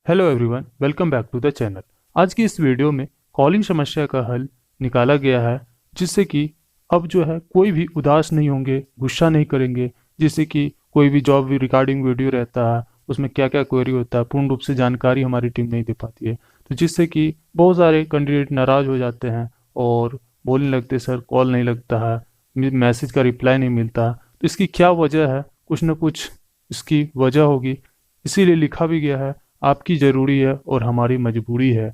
Hello everyone, welcome back to the channel. आज की इस वीडियो में कॉलिंग समस्या का हल निकाला गया है, जिससे कि अब जो है कोई भी उदास नहीं होंगे, गुस्सा नहीं करेंगे। जिससे कि कोई भी जॉब रिगार्डिंग वीडियो रहता है, उसमें क्या क्या क्वेरी होता है, पूर्ण रूप से जानकारी हमारी टीम नहीं दे पाती है। तो जिससे कि बहुत सारे कैंडिडेट नाराज़ हो जाते हैं और बोलने लगते सर कॉल नहीं लगता है, मैसेज का रिप्लाई नहीं मिलता। तो इसकी क्या वजह है? कुछ ना कुछ इसकी वजह होगी, इसीलिए लिखा भी गया है आपकी ज़रूरी है और हमारी मजबूरी है।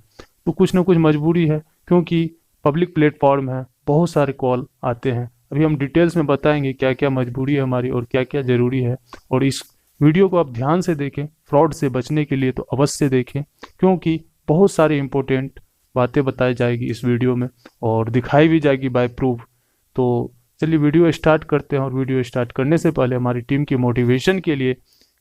तो कुछ ना कुछ मजबूरी है, क्योंकि पब्लिक प्लेटफॉर्म है, बहुत सारे कॉल आते हैं। अभी हम डिटेल्स में बताएंगे क्या क्या मजबूरी है हमारी और क्या क्या ज़रूरी है। और इस वीडियो को आप ध्यान से देखें, फ्रॉड से बचने के लिए तो अवश्य देखें, क्योंकि बहुत सारी इंपॉर्टेंट बातें बताई जाएगी इस वीडियो में और दिखाई भी जाएगी बाय प्रूफ। तो चलिए वीडियो स्टार्ट करते हैं। और वीडियो स्टार्ट करने से पहले हमारी टीम की मोटिवेशन के लिए,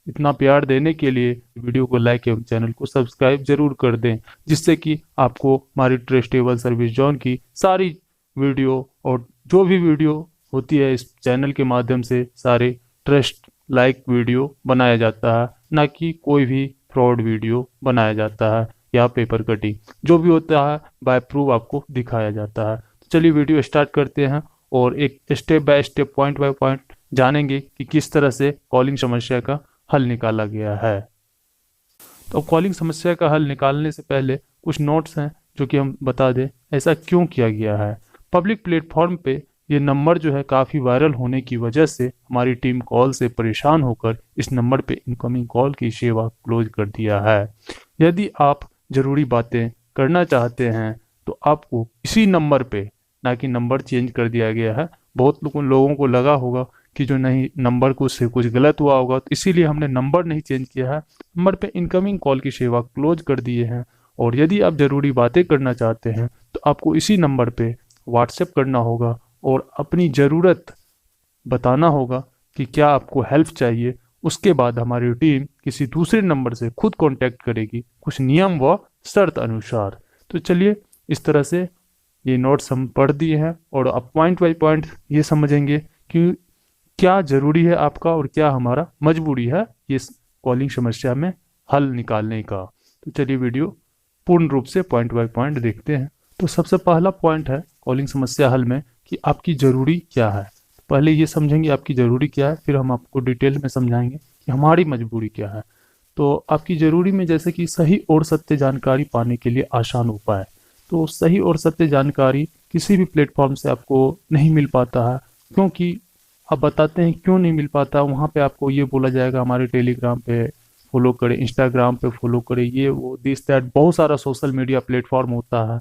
इतना प्यार देने के लिए वीडियो को लाइक एवं चैनल को सब्सक्राइब जरूर कर दें, जिससे कि आपको हमारी ट्रस्टेबल सर्विस जोन की सारी वीडियो और जो भी वीडियो होती है इस चैनल के माध्यम से सारे ट्रस्ट लाइक वीडियो बनाया जाता है, ना कि कोई भी फ्रॉड वीडियो बनाया जाता है या पेपर कटिंग। जो भी होता है बाय प्रूफ आपको दिखाया जाता है। तो चलिए वीडियो स्टार्ट करते हैं और एक step by step, point by point जानेंगे कि किस तरह से कॉलिंग समस्या का हल निकाला गया है। तो कॉलिंग समस्या का हल निकालने से पहले कुछ नोट्स हैं जो कि हम बता दें ऐसा क्यों किया गया है। पब्लिक प्लेटफॉर्म पे ये नंबर जो है काफ़ी वायरल होने की वजह से हमारी टीम कॉल से परेशान होकर इस नंबर पे इनकमिंग कॉल की सेवा क्लोज कर दिया है। यदि आप ज़रूरी बातें करना चाहते हैं तो आपको इसी नंबर पे, ना कि नंबर चेंज कर दिया गया है। बहुत लोगों को लगा होगा कि जो नहीं नंबर को से कुछ गलत हुआ होगा, तो इसीलिए हमने नंबर नहीं चेंज किया है, नंबर पे इनकमिंग कॉल की सेवा क्लोज कर दिए हैं। और यदि आप ज़रूरी बातें करना चाहते हैं तो आपको इसी नंबर पे व्हाट्सएप करना होगा और अपनी ज़रूरत बताना होगा कि क्या आपको हेल्प चाहिए। उसके बाद हमारी टीम किसी दूसरे नंबर से खुद कांटेक्ट करेगी, कुछ नियम व शर्त अनुसार। तो चलिए इस तरह से ये नोट्स हम पढ़ दिए हैं और अब पॉइंट बाई पॉइंट ये समझेंगे कि क्या ज़रूरी है आपका और क्या हमारा मजबूरी है ये कॉलिंग समस्या में हल निकालने का। तो चलिए वीडियो पूर्ण रूप से पॉइंट बाय पॉइंट देखते हैं। तो सबसे पहला पॉइंट है कॉलिंग समस्या हल में कि आपकी ज़रूरी क्या है। पहले ये समझेंगे आपकी ज़रूरी क्या है, फिर हम आपको डिटेल में समझाएंगे कि हमारी मजबूरी क्या है। तो आपकी ज़रूरी में जैसे कि सही और सत्य जानकारी पाने के लिए आसान उपाय। तो सही और सत्य जानकारी किसी भी प्लेटफॉर्म से आपको नहीं मिल पाता है, क्योंकि अब बताते हैं क्यों नहीं मिल पाता। वहाँ पे आपको ये बोला जाएगा हमारे टेलीग्राम पे फॉलो करें, इंस्टाग्राम पे फॉलो करें, ये वो दिस दैट, बहुत सारा सोशल मीडिया प्लेटफॉर्म होता है।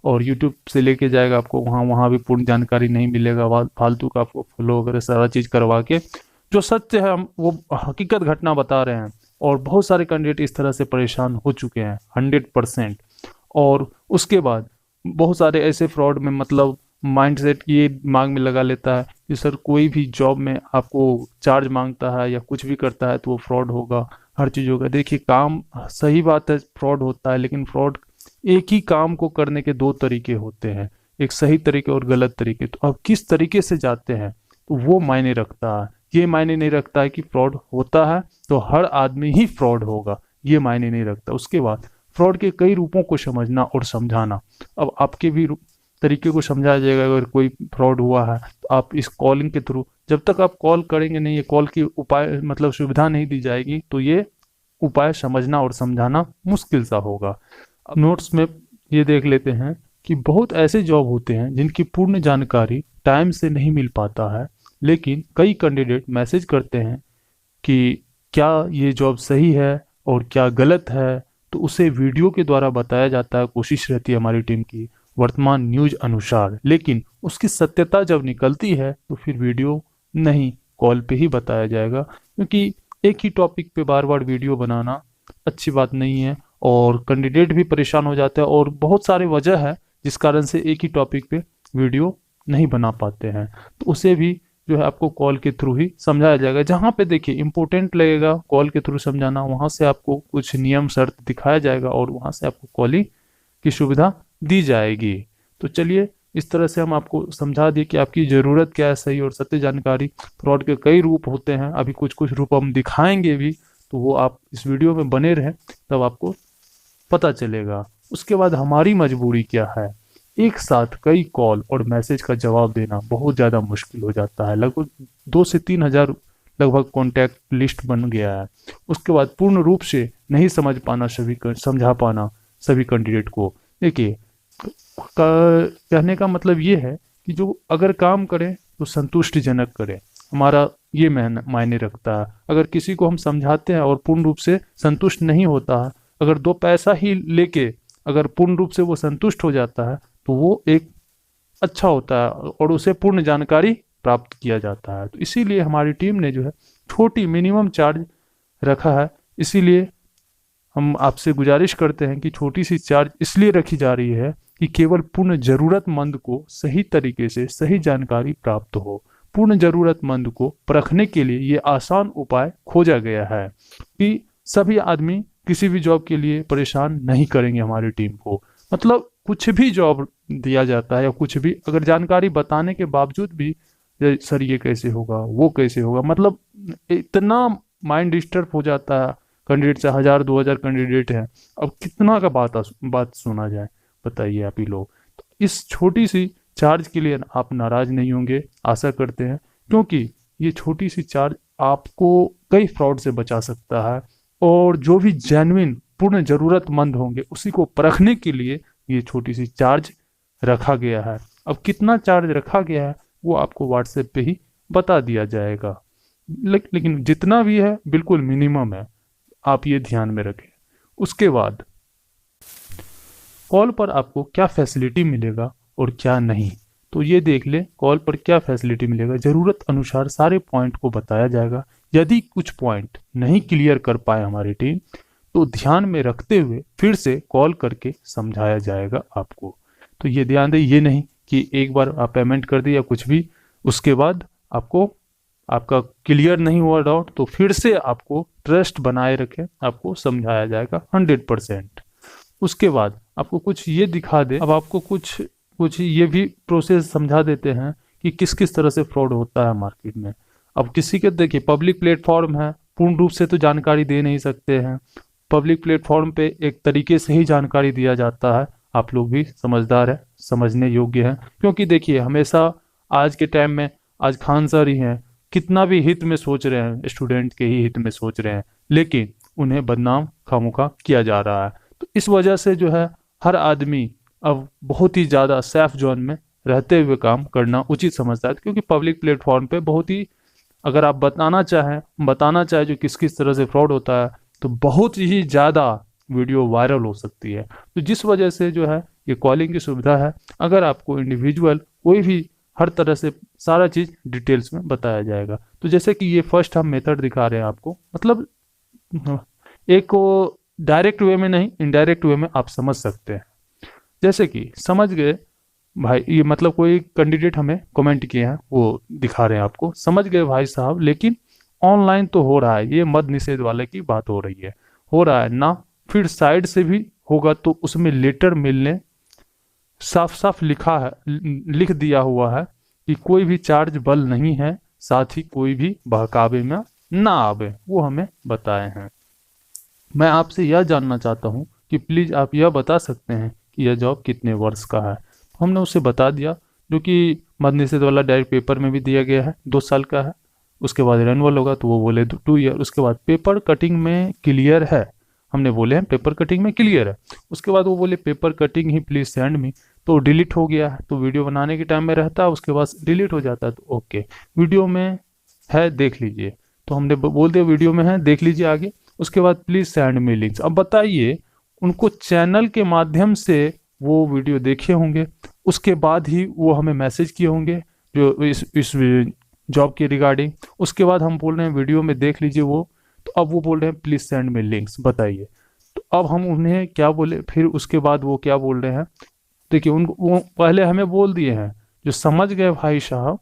और यूट्यूब से लेके जाएगा आपको वहाँ, वहाँ भी पूर्ण जानकारी नहीं मिलेगा, फालतू का आपको फॉलो वगैरह सारा चीज़ करवा के जो सत्य है हम वो हकीकत घटना बता रहे हैं। और बहुत सारे कैंडिडेट इस तरह से परेशान हो चुके हैं 100%। और उसके बाद बहुत सारे ऐसे फ्रॉड में मतलब माइंडसेट ये दिमाग में लगा लेता है कि सर कोई भी जॉब में आपको चार्ज मांगता है या कुछ भी करता है तो वो फ्रॉड होगा, हर चीज़ होगा। देखिए काम सही बात है, फ्रॉड होता है, लेकिन फ्रॉड एक ही काम को करने के दो तरीके होते हैं, एक सही तरीके और गलत तरीके। तो अब किस तरीके से जाते हैं तो वो मायने रखता है। ये मायने नहीं रखता है कि फ्रॉड होता है तो हर आदमी ही फ्रॉड होगा, ये मायने नहीं रखता। उसके बाद फ्रॉड के कई रूपों को समझना और समझाना। अब आपके भी तरीके को समझाया जाएगा। अगर कोई फ्रॉड हुआ है तो आप इस कॉलिंग के थ्रू, जब तक आप कॉल करेंगे नहीं, ये कॉल की उपाय मतलब सुविधा नहीं दी जाएगी, तो ये उपाय समझना और समझाना मुश्किल सा होगा। अब नोट्स में ये देख लेते हैं कि बहुत ऐसे जॉब होते हैं जिनकी पूर्ण जानकारी टाइम से नहीं मिल पाता है, लेकिन कई कैंडिडेट मैसेज करते हैं कि क्या ये जॉब सही है और क्या गलत है, तो उसे वीडियो के द्वारा बताया जाता है। कोशिश रहती है हमारी टीम की वर्तमान न्यूज अनुसार, लेकिन उसकी सत्यता जब निकलती है तो फिर वीडियो नहीं, कॉल पे ही बताया जाएगा। क्योंकि एक ही टॉपिक पे बार बार वीडियो बनाना अच्छी बात नहीं है और कैंडिडेट भी परेशान हो जाते हैं। और बहुत सारे वजह है जिस कारण से एक ही टॉपिक पे वीडियो नहीं बना पाते हैं, तो उसे भी जो है आपको कॉल के थ्रू ही समझाया जाएगा। जहाँ पे देखिए इंपॉर्टेंट लगेगा कॉल के थ्रू समझाना, वहाँ से आपको कुछ नियम शर्त दिखाया जाएगा और वहाँ से आपको कॉलिंग की सुविधा दी जाएगी। तो चलिए इस तरह से हम आपको समझा दिए कि आपकी ज़रूरत क्या है, सही और सत्य जानकारी। फ्रॉड के कई रूप होते हैं, अभी कुछ कुछ रूप हम दिखाएंगे भी, तो वो आप इस वीडियो में बने रहें, तब आपको पता चलेगा। उसके बाद हमारी मजबूरी क्या है, एक साथ कई कॉल और मैसेज का जवाब देना बहुत ज़्यादा मुश्किल हो जाता है। लगभग 2 से 3 हज़ार लगभग कॉन्टैक्ट लिस्ट बन गया है। उसके बाद पूर्ण रूप से नहीं समझा पाना सभी कैंडिडेट को। देखिए, कहने का मतलब ये है कि जो अगर काम करें तो संतुष्टिजनक करें, हमारा ये मायने रखता है। अगर किसी को हम समझाते हैं और पूर्ण रूप से संतुष्ट नहीं होता है, अगर 2 पैसा ही लेके अगर पूर्ण रूप से वो संतुष्ट हो जाता है, तो वो एक अच्छा होता है और उसे पूर्ण जानकारी प्राप्त किया जाता है। तो इसीलिए हमारी टीम ने जो है छोटी मिनिमम चार्ज रखा है। इसीलिए हम आपसे गुजारिश करते हैं कि छोटी सी चार्ज इसलिए रखी जा रही है कि केवल पूर्ण जरूरतमंद को सही तरीके से सही जानकारी प्राप्त हो। पूर्ण जरूरतमंद को परखने के लिए ये आसान उपाय खोजा गया है कि सभी आदमी किसी भी जॉब के लिए परेशान नहीं करेंगे हमारी टीम को। मतलब कुछ भी जॉब दिया जाता है या कुछ भी अगर जानकारी बताने के बावजूद भी सर ये कैसे होगा वो कैसे होगा, मतलब इतना माइंड डिस्टर्ब हो जाता है। कैंडिडेट से 1000 2000 कैंडिडेट हैं, अब कितना का बात सुना जाए, बताइए आप ही लोग। तो इस छोटी सी चार्ज के लिए आप नाराज नहीं होंगे, आशा करते हैं, क्योंकि ये छोटी सी चार्ज आपको कई फ्रॉड से बचा सकता है। और जो भी जेन्युइन पूर्ण जरूरतमंद होंगे उसी को परखने के लिए ये छोटी सी चार्ज रखा गया है। अब कितना चार्ज रखा गया है वो आपको व्हाट्सएप पे ही बता दिया जाएगा, लेकिन जितना भी है बिल्कुल मिनिमम है, आप ये ध्यान में रखें। उसके बाद कॉल पर आपको क्या फैसिलिटी मिलेगा और क्या नहीं, तो ये देख ले। कॉल पर क्या फैसिलिटी मिलेगा, ज़रूरत अनुसार सारे पॉइंट को बताया जाएगा। यदि कुछ पॉइंट नहीं क्लियर कर पाए हमारी टीम, तो ध्यान में रखते हुए फिर से कॉल करके समझाया जाएगा आपको। तो ये ध्यान दें, ये नहीं कि एक बार आप पेमेंट कर दिया कुछ भी, उसके बाद आपका क्लियर नहीं हुआ डाउट, तो फिर से आपको ट्रस्ट बनाए रखें, आपको समझाया जाएगा 100%। उसके बाद आपको कुछ ये दिखा दे, अब आपको कुछ ये भी प्रोसेस समझा देते हैं कि किस किस तरह से फ्रॉड होता है मार्केट में। अब किसी के देखिए पब्लिक प्लेटफॉर्म है, पूर्ण रूप से तो जानकारी दे नहीं सकते हैं। पब्लिक प्लेटफॉर्म पे एक तरीके से ही जानकारी दिया जाता है। आप लोग भी समझदार है, समझने योग्य हैं, क्योंकि देखिए हमेशा आज के टाइम में आज खान सर ही हैं, कितना भी हित में सोच रहे हैं, स्टूडेंट के ही हित में सोच रहे हैं, लेकिन उन्हें बदनाम खामोखा किया जा रहा है। तो इस वजह से जो है हर आदमी अब बहुत ही ज़्यादा सेफ जोन में रहते हुए काम करना उचित समझता है, क्योंकि पब्लिक प्लेटफॉर्म पे बहुत ही अगर आप बताना चाहें जो किस किस तरह से फ्रॉड होता है, तो बहुत ही ज़्यादा वीडियो वायरल हो सकती है। तो जिस वजह से जो है ये कॉलिंग की सुविधा है। अगर आपको इंडिविजुअल कोई भी हर तरह से सारा चीज़ डिटेल्स में बताया जाएगा। तो जैसे कि ये फर्स्ट हम मेथड दिखा रहे हैं आपको, मतलब एक को डायरेक्ट वे में नहीं, इनडायरेक्ट वे में आप समझ सकते हैं। जैसे कि समझ गए भाई, ये मतलब कोई कैंडिडेट हमें कमेंट किए हैं वो दिखा रहे हैं आपको। समझ गए भाई साहब, लेकिन ऑनलाइन तो हो रहा है, ये मद निषेध वाले की बात हो रही है, हो रहा है ना, फिर साइड से भी होगा तो उसमें लेटर मिलने साफ साफ लिख दिया हुआ है कि कोई भी चार्ज बल नहीं है, साथ ही कोई भी बहकावे में ना आवे, वो हमें बताए हैं। मैं आपसे यह जानना चाहता हूं कि प्लीज़ आप यह बता सकते हैं कि यह जॉब कितने वर्ष का है। हमने उसे बता दिया, जो कि मद निषेध वाला डायरेक्ट पेपर में भी दिया गया है, 2 साल का है। उसके बाद रेनुअल होगा तो वो बोले 2 ईयर। उसके बाद पेपर कटिंग में क्लियर है, हमने बोले हैं पेपर कटिंग में क्लियर है। उसके बाद वो बोले paper cutting he please send me, तो डिलीट हो गया है। तो वीडियो बनाने के टाइम में रहता है, उसके बाद डिलीट हो जाता है। तो ओके, वीडियो में है देख लीजिए, तो हमने बोल दिया वीडियो में है देख लीजिए आगे। उसके बाद प्लीज सेंड मी लिंक्स। अब बताइए, उनको चैनल के माध्यम से वो वीडियो देखे होंगे, उसके बाद ही वो हमें मैसेज किए होंगे जो इस जॉब के रिगार्डिंग। उसके बाद हम बोल रहे हैं वीडियो में देख लीजिए वो, तो अब वो बोल रहे हैं प्लीज सेंड मी लिंक्स। बताइए, तो अब हम उन्हें क्या बोले, फिर उसके बाद वो क्या बोल रहे हैं। देखिए, वो पहले हमें बोल दिए हैं जो समझ गए भाई साहब,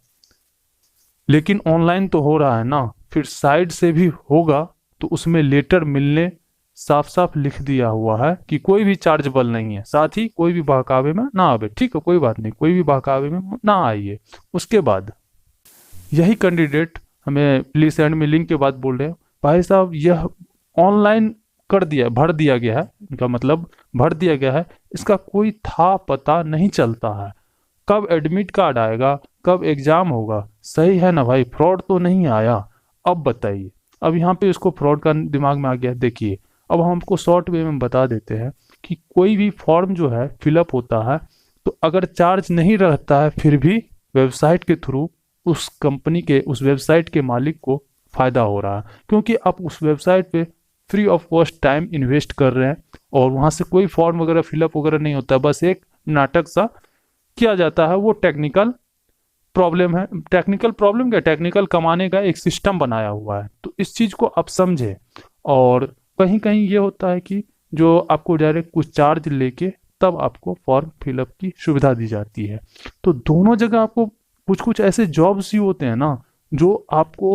लेकिन ऑनलाइन तो हो रहा है ना, फिर साइड से भी होगा तो उसमें लेटर मिलने साफ साफ लिख दिया हुआ है कि कोई भी चार्जेबल नहीं है, साथ ही कोई भी बहकावे में ना आवे। ठीक है, कोई बात नहीं, कोई भी बहकावे में ना आइए। उसके बाद यही कैंडिडेट हमें प्लीज सेंड मी लिंक के बाद बोल रहे हैं भाई साहब, यह ऑनलाइन कर दिया, भर दिया गया है, इनका मतलब भर दिया गया है, इसका कोई था पता नहीं चलता है। कब एडमिट कार्ड आएगा, कब एग्जाम होगा, सही है ना भाई, फ्रॉड तो नहीं आया। अब बताइए, अब यहाँ पे इसको फ्रॉड का दिमाग में आ गया। देखिए अब हमको शॉर्ट वे में बता देते हैं कि कोई भी फॉर्म जो है फिलअप होता है तो अगर चार्ज नहीं रहता है फिर भी वेबसाइट के थ्रू उस कंपनी के, उस वेबसाइट के मालिक को फायदा हो रहा है, क्योंकि आप उस वेबसाइट पे free of cost time invest कर रहे हैं और वहाँ से कोई फॉर्म वगैरह फिलअप वगैरह नहीं होता है, बस एक नाटक सा किया जाता है। वो टेक्निकल प्रॉब्लम है, टेक्निकल प्रॉब्लम क्या, टेक्निकल कमाने का एक सिस्टम बनाया हुआ है। तो इस चीज़ को आप समझें। और कहीं कहीं ये होता है कि जो आपको डायरेक्ट कुछ चार्ज लेके तब आपको फॉर्म फिलअप की सुविधा दी जाती है। तो दोनों जगह आपको कुछ कुछ ऐसे जॉब्स ही होते हैं ना जो आपको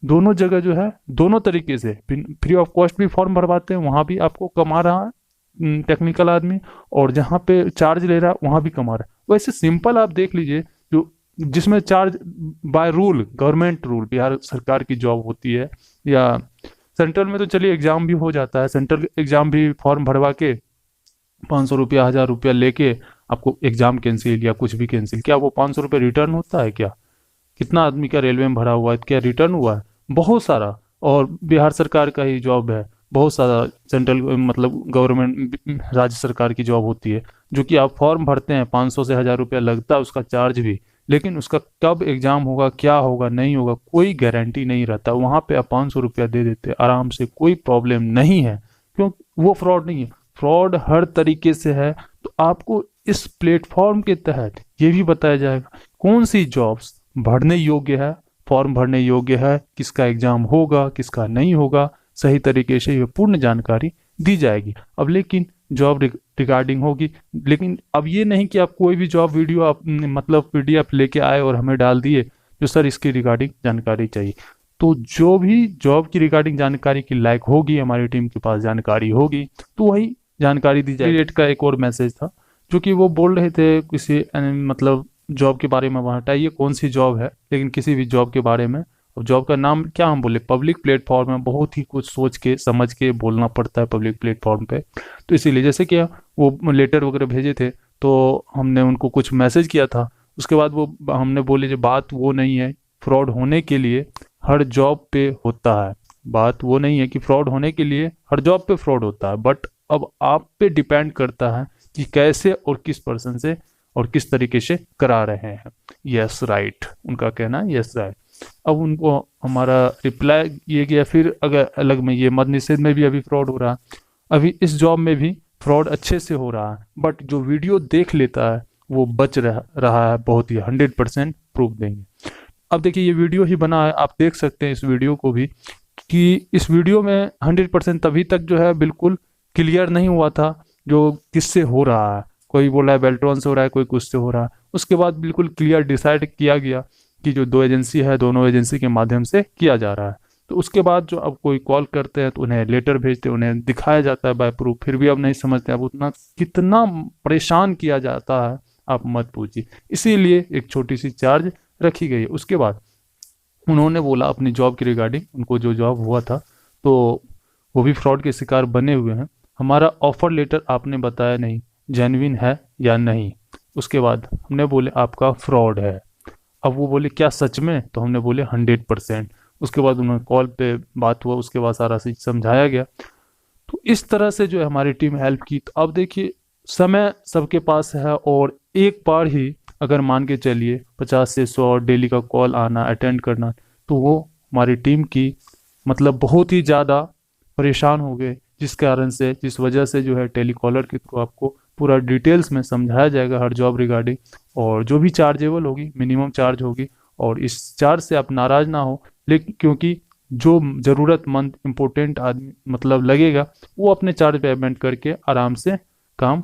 दोनों जगह जो है दोनों तरीके से फ्री ऑफ कॉस्ट भी फॉर्म भरवाते हैं, वहाँ भी आपको कमा रहा है टेक्निकल आदमी, और जहाँ पे चार्ज ले रहा है वहाँ भी कमा रहा है। वैसे सिंपल आप देख लीजिए, जो जिसमें charge by rule, government rule, Bihar सरकार की जॉब होती है, या सेंट्रल में तो चलिए एग्जाम भी हो जाता है, सेंट्रल एग्जाम भी फॉर्म भरवा के 500 रुपया 1000 रुपया लेके आपको एग्जाम कैंसिल या कुछ भी कैंसिल, क्या वो 500 रुपये रिटर्न होता है क्या? कितना आदमी का रेलवे में भरा हुआ है, क्या रिटर्न हुआ है? बहुत सारा। और बिहार सरकार का ही जॉब है, बहुत सारा सेंट्रल मतलब गवर्नमेंट राज्य सरकार की जॉब होती है, जो कि आप फॉर्म भरते हैं 500 से 1000 रुपया लगता है उसका चार्ज भी, लेकिन उसका कब एग्जाम होगा, क्या होगा, नहीं होगा, कोई गारंटी नहीं रहता। वहाँ पे आप 500 रुपया दे देते आराम से, कोई प्रॉब्लम नहीं है, क्यों? वो फ्रॉड नहीं है, फ्रॉड हर तरीके से है। तो आपको इस प्लेटफॉर्म के तहत ये भी बताया जाएगा कौन सी जॉब्स भरने योग्य है, फॉर्म भरने योग्य है, किसका एग्जाम होगा, किसका नहीं होगा, सही तरीके से ये पूर्ण जानकारी दी जाएगी। अब लेकिन जॉब रिगार्डिंग होगी, लेकिन अब ये नहीं कि आप कोई भी जॉब वीडियो आप मतलब पीडीएफ लेके आए और हमें डाल दिए जो सर इसकी रिगार्डिंग जानकारी चाहिए। तो जो भी जॉब की रिगार्डिंग जानकारी की लायक होगी, हमारी टीम के पास जानकारी होगी, तो वही जानकारी दी जाएगी। रेट का एक और मैसेज था जो कि वो बोल रहे थे किसी मतलब जॉब के बारे में, वहाँ हटाइए कौन सी जॉब है, लेकिन किसी भी जॉब के बारे में। अब जॉब का नाम क्या हम बोले, पब्लिक प्लेटफॉर्म में बहुत ही कुछ सोच के समझ के बोलना पड़ता है पब्लिक प्लेटफॉर्म पे। तो इसीलिए जैसे कि वो लेटर वगैरह भेजे थे तो हमने उनको कुछ मैसेज किया था, उसके बाद वो हमने बोले जो बात वो नहीं है, फ्रॉड होने के लिए हर जॉब पे होता है, बात वो नहीं है कि फ्रॉड होने के लिए हर जॉब पे फ्रॉड होता है, बट अब आप पे डिपेंड करता है कि कैसे और किस पर्सन से और किस तरीके से करा रहे हैं। यस राइट, उनका कहना है यस राइट। अब उनको हमारा रिप्लाई ये गया, फिर अगर अलग में ये मद निषेध में भी अभी फ्रॉड हो रहा है, अभी इस जॉब में भी फ्रॉड अच्छे से हो रहा है, बट जो वीडियो देख लेता है वो बच रहा है, बहुत ही 100% प्रूफ देंगे। अब देखिए ये वीडियो ही बना है, आप देख सकते हैं इस वीडियो को भी, कि इस वीडियो में 100% तभी तक जो है बिल्कुल क्लियर नहीं हुआ था जो किससे हो रहा है, कोई बोल रहा है बेल्ट्रॉन से हो रहा है, कोई कुछ से हो रहा है। उसके बाद बिल्कुल क्लियर डिसाइड किया गया कि जो दो एजेंसी है, दोनों एजेंसी के माध्यम से किया जा रहा है। तो उसके बाद जो अब कोई कॉल करते हैं तो उन्हें लेटर भेजते हैं, उन्हें दिखाया जाता है बाय प्रूफ, फिर भी अब नहीं समझते। अब उतना कितना परेशान किया जाता है आप मत पूछिए, इसीलिए एक छोटी सी चार्ज रखी गई है। उसके बाद उन्होंने बोला अपनी जॉब की रिगार्डिंग, उनको जो जॉब हुआ था तो वो भी फ्रॉड के शिकार बने हुए हैं। हमारा ऑफर लेटर आपने बताया नहीं जेन्युइन है या नहीं। उसके बाद हमने बोले आपका फ्रॉड है। अब वो बोले क्या सच में, तो हमने बोले 100%। उसके बाद उन्होंने कॉल पे बात हुआ, उसके बाद सारा चीज समझाया गया। तो इस तरह से जो है हमारी टीम हेल्प की। तो अब देखिए समय सबके पास है, और एक बार ही अगर मान के चलिए 50 से 100 डेली का कॉल आना, अटेंड करना, तो वो हमारी टीम की मतलब बहुत ही ज़्यादा परेशान हो गए, जिस कारण से, जिस वजह से जो है टेलीकॉलर के थ्रू आपको पूरा डिटेल्स में समझाया जाएगा हर जॉब रिगार्डिंग, और जो भी चार्जेबल होगी मिनिमम चार्ज होगी। और इस चार्ज से आप नाराज ना हो, लेकिन क्योंकि जो ज़रूरतमंद इम्पोर्टेंट आदमी मतलब लगेगा वो अपने चार्ज पेमेंट करके आराम से काम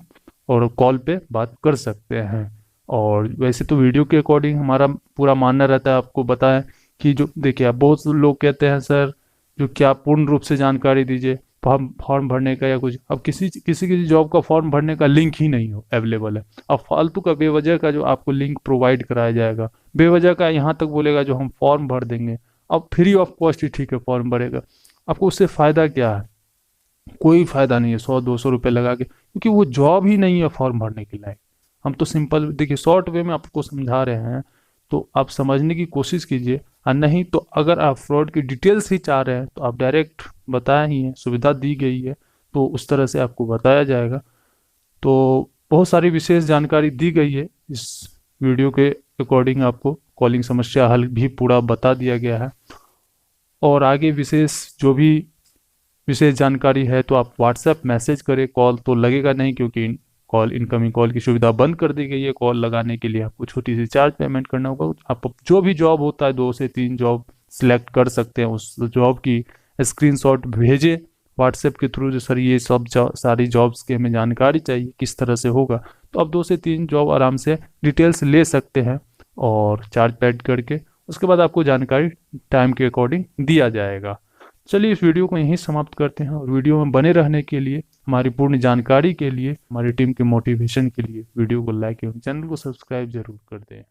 और कॉल पे बात कर सकते हैं। और वैसे तो वीडियो के अकॉर्डिंग हमारा पूरा मानना रहता है, आपको बताएं कि जो देखिए आप बहुत लोग कहते हैं सर जो क्या पूर्ण रूप से जानकारी दीजिए फॉर्म भरने का या कुछ। अब किसी जॉब का फॉर्म भरने का लिंक ही नहीं हो अवेलेबल है। अब फालतू का बेवजह का जो आपको लिंक प्रोवाइड कराया जाएगा, बेवजह का यहाँ तक बोलेगा जो हम फॉर्म भर देंगे, अब फ्री ऑफ कॉस्ट ही ठीक है फॉर्म भरेगा, आपको उससे फ़ायदा क्या है? कोई फायदा नहीं है 100-200 रुपये लगा के, क्योंकि वो जॉब ही नहीं है फॉर्म भरने के लायक। हम तो सिंपल देखिए शॉर्ट वे में आपको समझा रहे हैं, तो आप समझने की कोशिश कीजिए। और नहीं तो अगर आप फ्रॉड की डिटेल्स ही चाह रहे हैं तो आप डायरेक्ट बताया ही है, सुविधा दी गई है, तो उस तरह से आपको बताया जाएगा। तो बहुत सारी विशेष जानकारी दी गई है इस वीडियो के अकॉर्डिंग, आपको कॉलिंग समस्या हल भी पूरा बता दिया गया है। और आगे विशेष जो भी विशेष जानकारी है तो आप व्हाट्सएप मैसेज करें, कॉल तो लगेगा नहीं, क्योंकि कॉल इनकमिंग कॉल की सुविधा बंद कर दी गई है। कॉल लगाने के लिए आपको छोटी सी चार्ज पेमेंट करना होगा। आप जो भी जॉब होता है 2 से 3 जॉब सिलेक्ट कर सकते हैं, उस जॉब की स्क्रीनशॉट भेजें व्हाट्सएप के थ्रू, जो सर ये सब सारी जॉब्स की हमें जानकारी चाहिए किस तरह से होगा, तो आप 2 से 3 जॉब आराम से डिटेल्स ले सकते हैं और चार्ज पेड करके उसके बाद आपको जानकारी टाइम के अकॉर्डिंग दिया जाएगा। चलिए इस वीडियो को यहीं समाप्त करते हैं, और वीडियो में बने रहने के लिए, हमारी पूर्ण जानकारी के लिए, हमारी टीम के मोटिवेशन के लिए वीडियो को लाइक एवं चैनल को सब्सक्राइब जरूर कर दें।